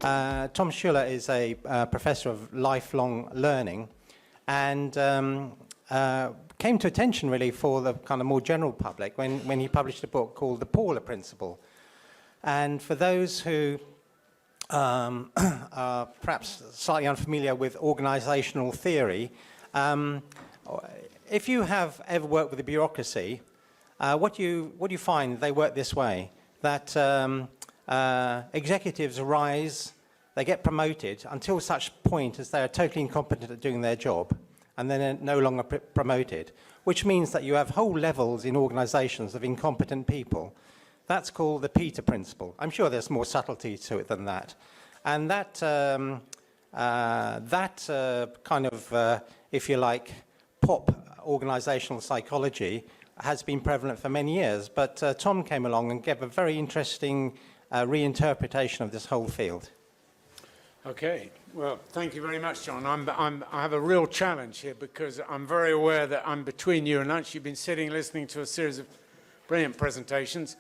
Tom Schuller is a professor of lifelong learning, and came to attention really for the kind of more general public when he published a book called The Paula Principle. And for those who are perhaps slightly unfamiliar with organizational theory, if you have ever worked with a bureaucracy, what do you find? They work this way, that executives arise, they get promoted until such point as they are totally incompetent at doing their job, and then are no longer promoted, which means that you have whole levels in organizations of incompetent people. That's called the Peter Principle. I'm sure there's more subtlety to it than that. And that, kind of, if you like, pop organizational psychology has been prevalent for many years. But Tom came along and gave a very interesting reinterpretation of this whole field. Okay, well, thank you very much, John. I have a real challenge here because I'm very aware that I'm between you and lunch. You've been sitting listening to a series of brilliant presentations.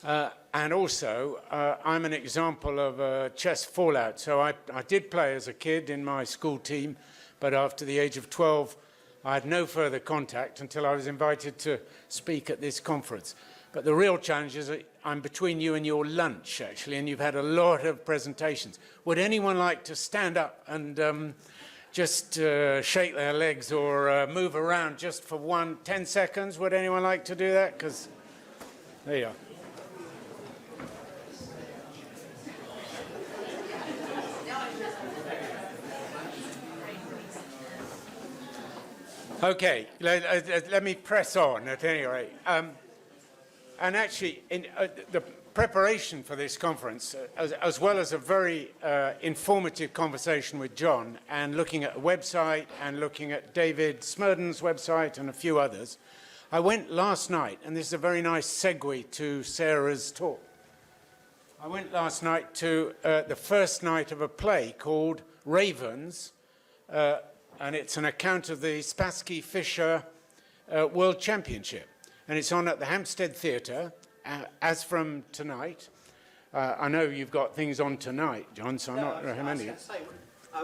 And also, I'm an example of chess fallout. So I did play as a kid in my school team, but after the age of 12, I had no further contact until I was invited to speak at this conference. But the real challenge is that I'm between you and your lunch, actually, and you've had a lot of presentations. Would anyone like to stand up and just shake their legs or move around just for 10 seconds? Would anyone like to do that? Because there you are. Okay, let me press on at any rate. And actually, in the preparation for this conference, as well as a very informative conversation with John, and looking at a website, and looking at David Smurden's website, and a few others, I went last night, and this is a very nice segue to Sarah's talk. I went last night to the first night of a play called Ravens, and it's an account of the Spassky-Fisher World Championship. And it's on at the Hampstead Theatre, as from tonight. I know you've got things on tonight, John, so I'm not recommending it.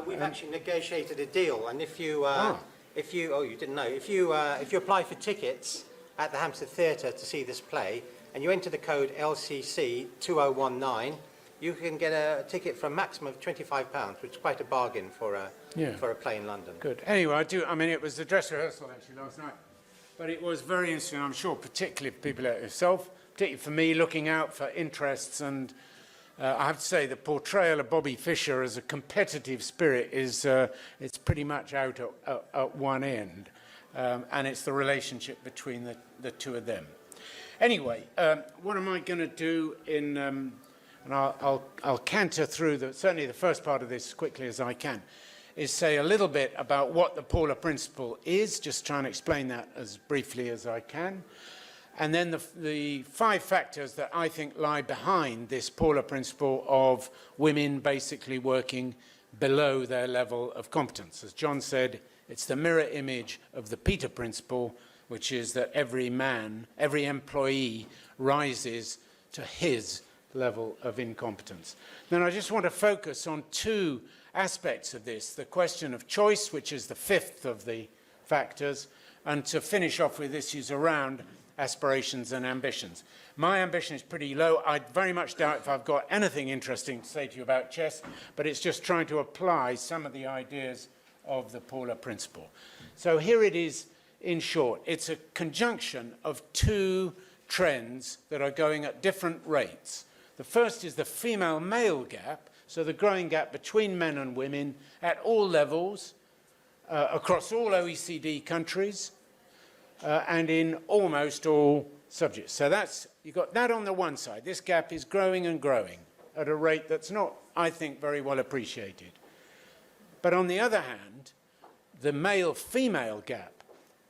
We've actually negotiated a deal, and if you, you didn't know, if you apply for tickets at the Hampstead Theatre to see this play, and you enter the code LCC 2019, you can get a ticket for a maximum of £25, which is quite a bargain for a play in London. Good. Anyway, I mean, it was the dress rehearsal actually last night. But it was very interesting, I'm sure, particularly for people like yourself, particularly for me, looking out for interests. And I have to say, the portrayal of Bobby Fischer as a competitive spirit is it's pretty much out at one end. And it's the relationship between the two of them. Anyway, what am I going to do in... and I'll canter through certainly the first part of this as quickly as I can, is say a little bit about what the Paula Principle is, just trying to explain that as briefly as I can. And then the 5 factors that I think lie behind this Paula Principle of women basically working below their level of competence. As John said, it's the mirror image of the Peter Principle, which is that every employee rises to his level of incompetence. Then I just want to focus on 2 aspects of this, the question of choice, which is the 5th of the factors, and to finish off with issues around aspirations and ambitions. My ambition is pretty low. I very much doubt if I've got anything interesting to say to you about chess, but it's just trying to apply some of the ideas of the Paula Principle. So here it is in short. It's a conjunction of 2 trends that are going at different rates. The first is the female-male gap, so the growing gap between men and women at all levels, across all OECD countries, and in almost all subjects. So you've got that on the one side. This gap is growing and growing at a rate that's not, I think, very well appreciated. But on the other hand, the male-female gap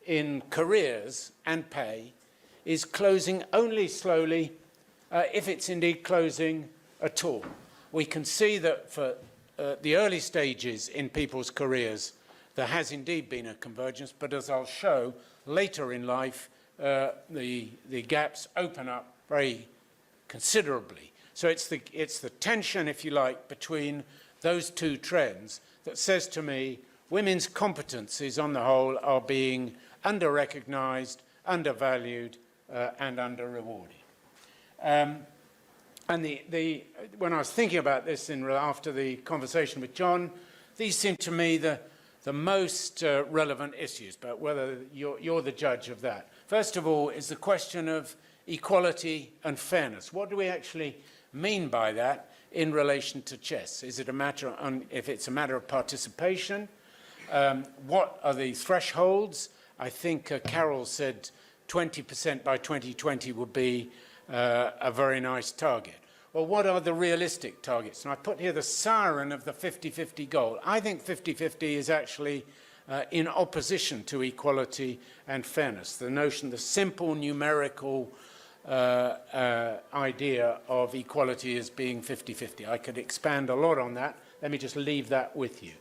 in careers and pay is closing only slowly, if it's indeed closing at all. We can see that for the early stages in people's careers, there has indeed been a convergence, but as I'll show later in life, the gaps open up very considerably. So it's the tension, if you like, between those two trends that says to me women's competencies on the whole are being under-recognised, undervalued, and under-rewarded. And when I was thinking about this after the conversation with John, these seem to me the most relevant issues, but whether you're the judge of that. First of all is the question of equality and fairness. What do we actually mean by that in relation to chess? Is it a matter, if it's a matter of participation, what are the thresholds? I think Carol said 20% by 2020 would be a very nice target. Well, what are the realistic targets? And I put here the siren of the 50-50 goal. I think 50-50 is actually in opposition to equality and fairness. The notion, the simple numerical idea of equality as being 50-50. I could expand a lot on that. Let me just leave that with you.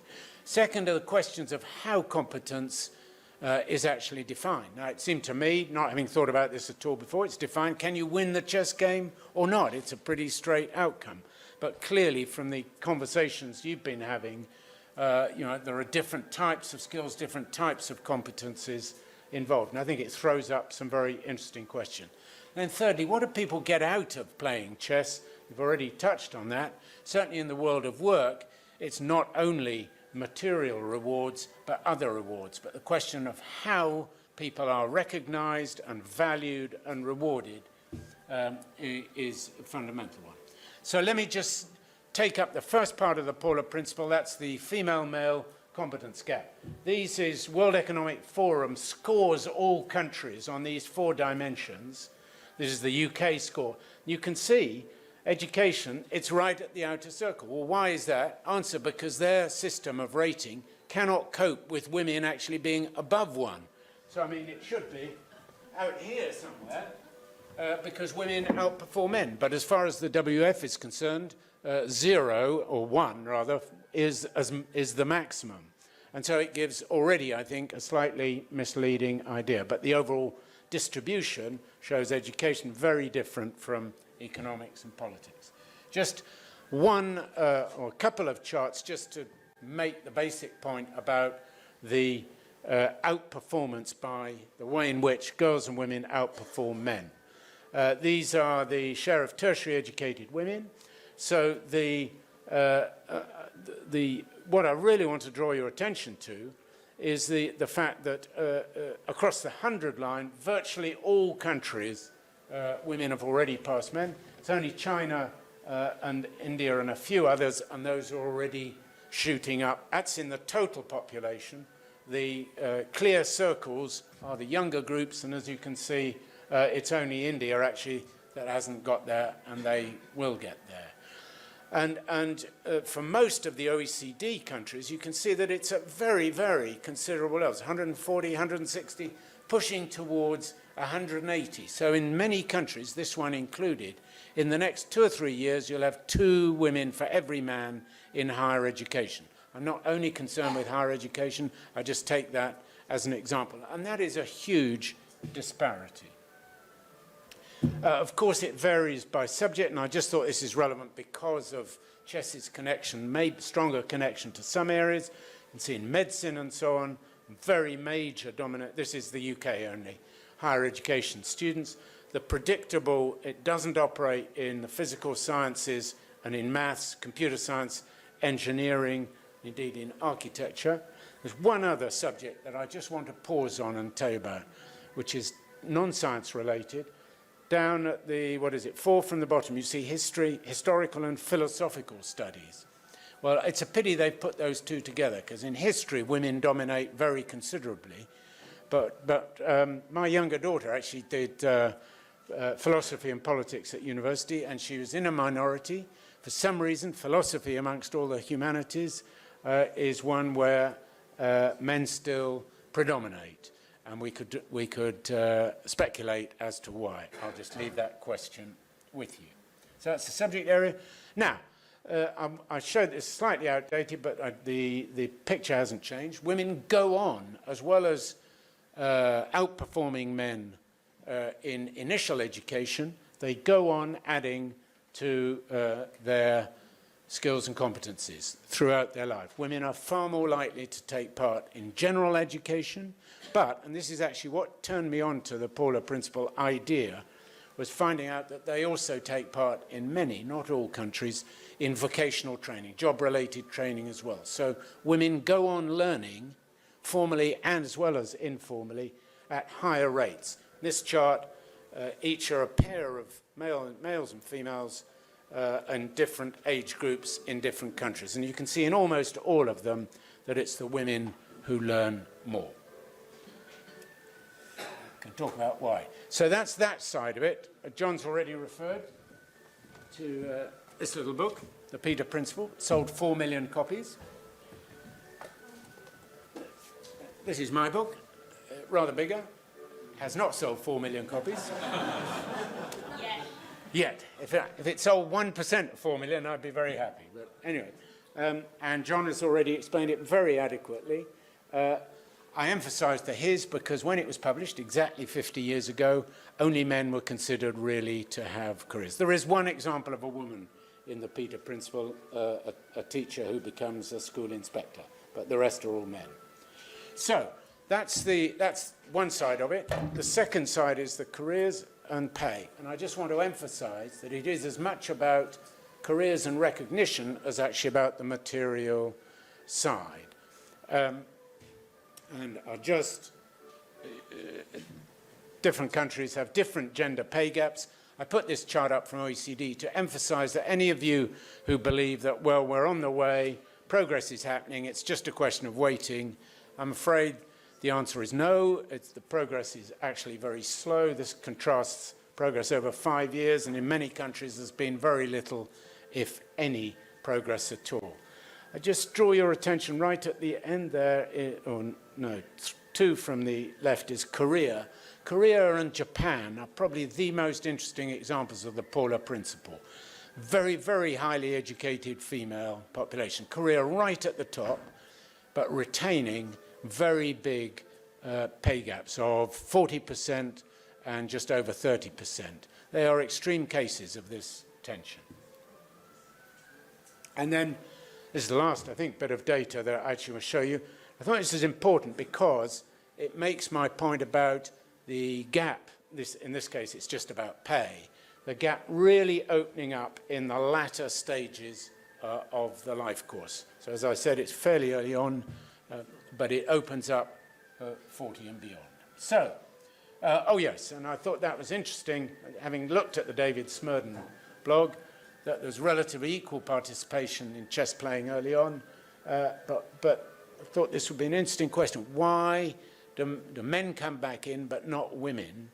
Second are the questions of how competence is actually defined. Now, it seemed to me, not having thought about this at all before, it's defined, can you win the chess game or not? It's a pretty straight outcome. But clearly, from the conversations you've been having, there are different types of skills, different types of competencies involved. And I think it throws up some very interesting questions. And then thirdly, what do people get out of playing chess? You've already touched on that. Certainly in the world of work, it's not only material rewards, but other rewards. But the question of how people are recognized and valued and rewarded is a fundamental one. So let me just take up the first part of the Paula Principle. That's the female-male competence gap. This is World Economic Forum scores all countries on these 4 dimensions. This is the UK score. You can see education, it's right at the outer circle. Well, why is that? Answer, because their system of rating cannot cope with women actually being above 1. So, I mean, it should be out here somewhere because women outperform men. But as far as the WF is concerned, 0, or 1 rather, is the maximum. And so it gives already, I think, a slightly misleading idea. But the overall distribution shows education very different from economics and politics. Just one or a couple of charts just to make the basic point about the outperformance by the way in which girls and women outperform men. These are the share of tertiary educated women. So what I really want to draw your attention to is the fact that across the 100 line, virtually all countries, women have already passed men. It's only China and India and a few others, and those are already shooting up. That's in the total population. The clear circles are the younger groups, and as you can see, it's only India actually that hasn't got there, and they will get there. And for most of the OECD countries, you can see that it's at very, very considerable levels, 140, 160, pushing towards 180. So in many countries, this one included, in the next 2 or 3 years, you'll have 2 women for every man in higher education. I'm not only concerned with higher education, I just take that as an example. And that is a huge disparity. Of course, it varies by subject, and I just thought this is relevant because of chess's connection, maybe stronger connection to some areas. You can see in medicine and so on, very major dominant. This is the UK only, higher education students. The predictable, it doesn't operate in the physical sciences and in maths, computer science, engineering, indeed in architecture. There's one other subject that I just want to pause on and tell you about, which is non-science related. Down at the, 4 from the bottom, you see history, historical and philosophical studies. Well, it's a pity they've put those 2 together, because in history, women dominate very considerably. But my younger daughter actually did philosophy and politics at university, and she was in a minority. For some reason, philosophy amongst all the humanities is one where men still predominate. And we could speculate as to why. I'll just leave that question with you. So that's the subject area. Now, I showed this slightly outdated, but the picture hasn't changed. Women go on, as well as outperforming men in initial education, they go on adding to their skills and competencies throughout their life. Women are far more likely to take part in general education, but, and this is actually what turned me on to the Paula Principle idea, was finding out that they also take part in many, not all countries, in vocational training, job-related training as well. So women go on learning formally and as well as informally at higher rates. This chart, each are a pair of males and females and different age groups in different countries. And you can see in almost all of them that it's the women who learn more. Can talk about why. So that's that side of it. John's already referred to this little book, The Peter Principle. It sold 4 million copies. This is my book, rather bigger. Has not sold 4 million copies. Yet. If it sold 1% of 4 million, I'd be very happy. But anyway, and John has already explained it very adequately. I emphasise the his because when it was published exactly 50 years ago, only men were considered really to have careers. There is one example of a woman in the Peter Principle, a teacher who becomes a school inspector, but the rest are all men. So that's one side of it. The second side is the careers and pay. And I just want to emphasise that it is as much about careers and recognition as actually about the material side. And are just different countries have different gender pay gaps. I put this chart up from OECD to emphasize that any of you who believe that, well, we're on the way, progress is happening, it's just a question of waiting, I'm afraid the answer is no. The progress is actually very slow. This contrasts progress over 5 years, and in many countries there's been very little, if any, progress at all. I just draw your attention right at the end there, two from the left is Korea. Korea and Japan are probably the most interesting examples of the Paula Principle. Very, very highly educated female population. Korea right at the top, but retaining very big pay gaps of 40% and just over 30%. They are extreme cases of this tension. And then this is the last, I think, bit of data that I actually will show you. I thought this is important because it makes my point about the gap. In this case, it's just about pay. The gap really opening up in the latter stages of the life course. So as I said, it's fairly early on, but it opens up 40 and beyond. So, oh yes, and I thought that was interesting, having looked at the David Smurden blog, that there's relatively equal participation in chess playing early on, but I thought this would be an interesting question. Why do men come back in but not women,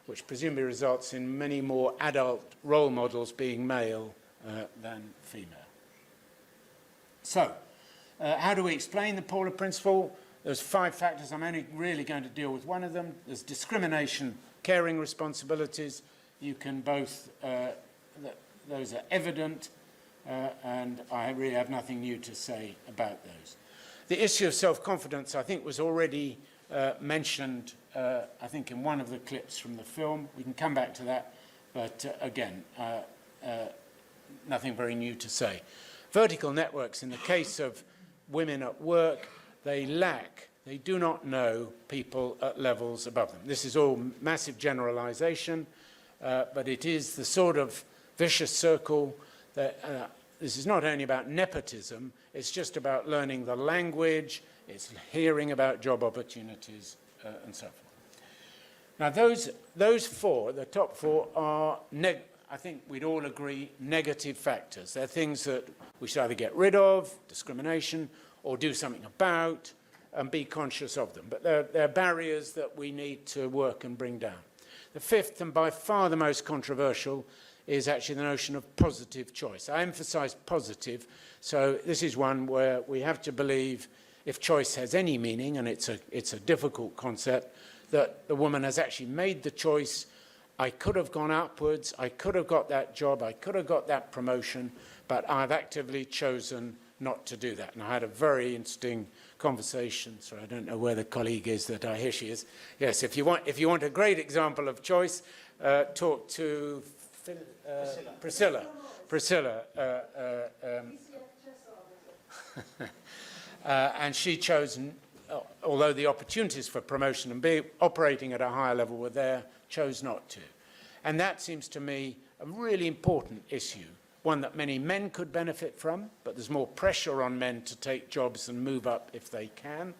which presumably results in many more adult role models being male than female? So, how do we explain the Paula Principle? There's 5 factors. I'm only really going to deal with one of them. There's discrimination, caring responsibilities. You can both, those are evident, and I really have nothing new to say about those. The issue of self-confidence, I think, was already mentioned, I think, in one of the clips from the film. We can come back to that, but again, nothing very new to say. Vertical networks, in the case of women at work, they do not know people at levels above them. This is all massive generalization, but it is the sort of vicious circle that this is not only about nepotism, it's just about learning the language, it's hearing about job opportunities, and so forth. Now, those 4, the top 4, are, I think we'd all agree, negative factors. They're things that we should either get rid of, discrimination, or do something about, and be conscious of them. But they're barriers that we need to work and bring down. The 5th, and by far the most controversial, is actually the notion of positive choice. I emphasize positive, so this is one where we have to believe, if choice has any meaning, and it's a difficult concept, that the woman has actually made the choice. I could have gone upwards, I could have got that job, I could have got that promotion, but I've actively chosen not to do that. And I had a very interesting conversation, so I don't know where the colleague is that here she is. Yes, if you want a great example of choice, talk to Priscilla, and she chose, although the opportunities for promotion and operating at a higher level were there, chose not to. And that seems to me a really important issue, one that many men could benefit from, but there's more pressure on men to take jobs and move up if they can.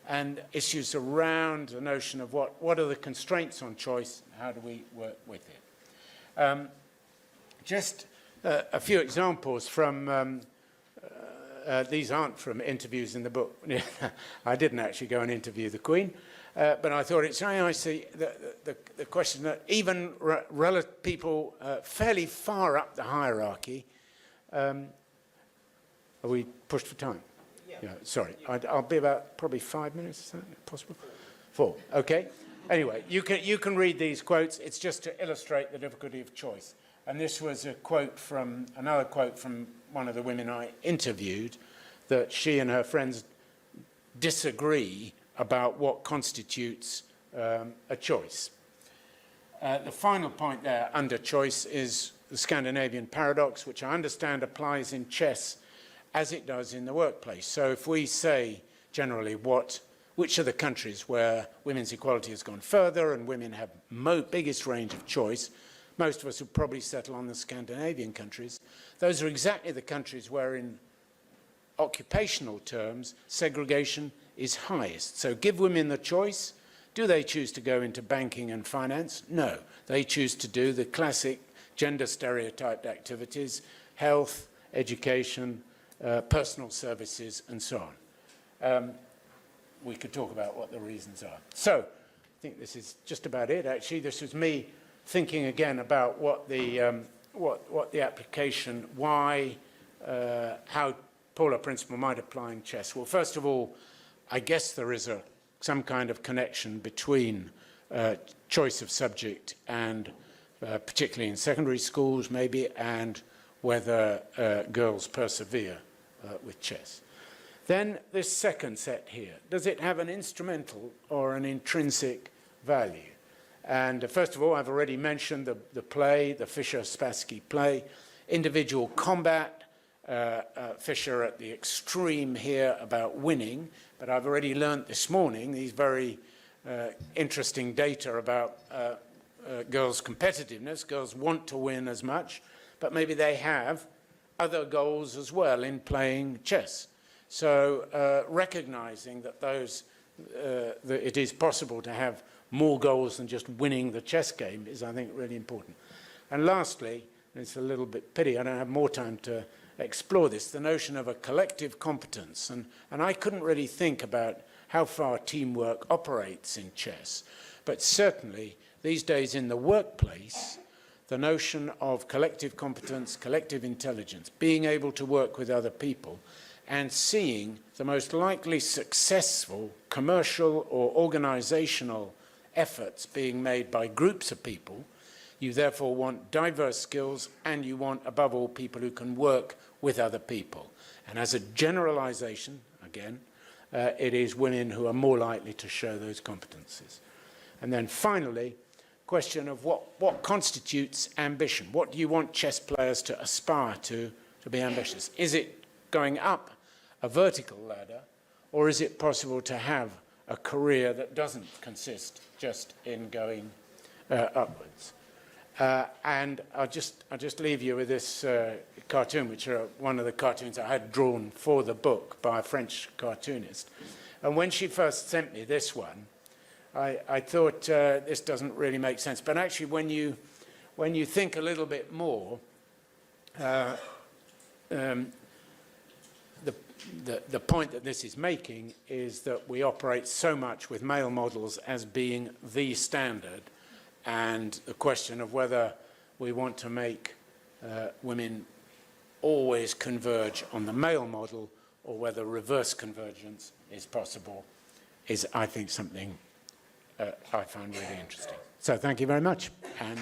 And issues around the notion of what are the constraints on choice, how do we work with it. Just a few examples from, these aren't from interviews in the book. I didn't actually go and interview the Queen, but I thought it's very nice the question that even people fairly far up the hierarchy, are we pushed for time? Yeah, sorry, I'll be about probably 5 minutes, is that possible? 4, okay. Anyway, you can read these quotes. It's just to illustrate the difficulty of choice. And this was another quote from one of the women I interviewed, that she and her friends disagree about what constitutes a choice. The final point there under choice is the Scandinavian paradox, which I understand applies in chess as it does in the workplace. So if we say generally which are the countries where women's equality has gone further and women have biggest range of choice, most of us would probably settle on the Scandinavian countries. Those are exactly the countries where in occupational terms segregation is highest. So give women the choice. Do they choose to go into banking and finance? No. They choose to do the classic gender stereotyped activities, health, education, personal services, and so on. We could talk about what the reasons are. So I think this is just about it, actually. This was me thinking again about what the application, how Paula Principle might apply in chess. Well, first of all, I guess there is some kind of connection between choice of subject and, particularly in secondary schools maybe, and whether girls persevere with chess. Then this second set here, does it have an instrumental or an intrinsic value? And first of all, I've already mentioned the play, the Fischer-Spassky play, individual combat, Fischer at the extreme here about winning, but I've already learnt this morning these very interesting data about girls' competitiveness. Girls want to win as much, but maybe they have other goals as well in playing chess. So recognizing that that it is possible to have more goals than just winning the chess game is, I think, really important. And lastly, and it's a little bit pity I don't have more time to explore this, the notion of a collective competence. And I couldn't really think about how far teamwork operates in chess, but certainly these days in the workplace, the notion of collective competence, collective intelligence, being able to work with other people, and seeing the most likely successful commercial or organizational efforts being made by groups of people. You therefore want diverse skills, and you want, above all, people who can work with other people. And as a generalization, again, it is women who are more likely to show those competencies. And then finally, question of what constitutes ambition? What do you want chess players to aspire to be ambitious? Is it going up a vertical ladder, or is it possible to have a career that doesn't consist just in going upwards? And I'll just leave you with this cartoon, which are one of the cartoons I had drawn for the book by a French cartoonist. And when she first sent me this one, I thought this doesn't really make sense. But actually, when you think a little bit more, the point that this is making is that we operate so much with male models as being the standard, and the question of whether we want to make women always converge on the male model or whether reverse convergence is possible is, I think, something I find really interesting. So thank you very much. And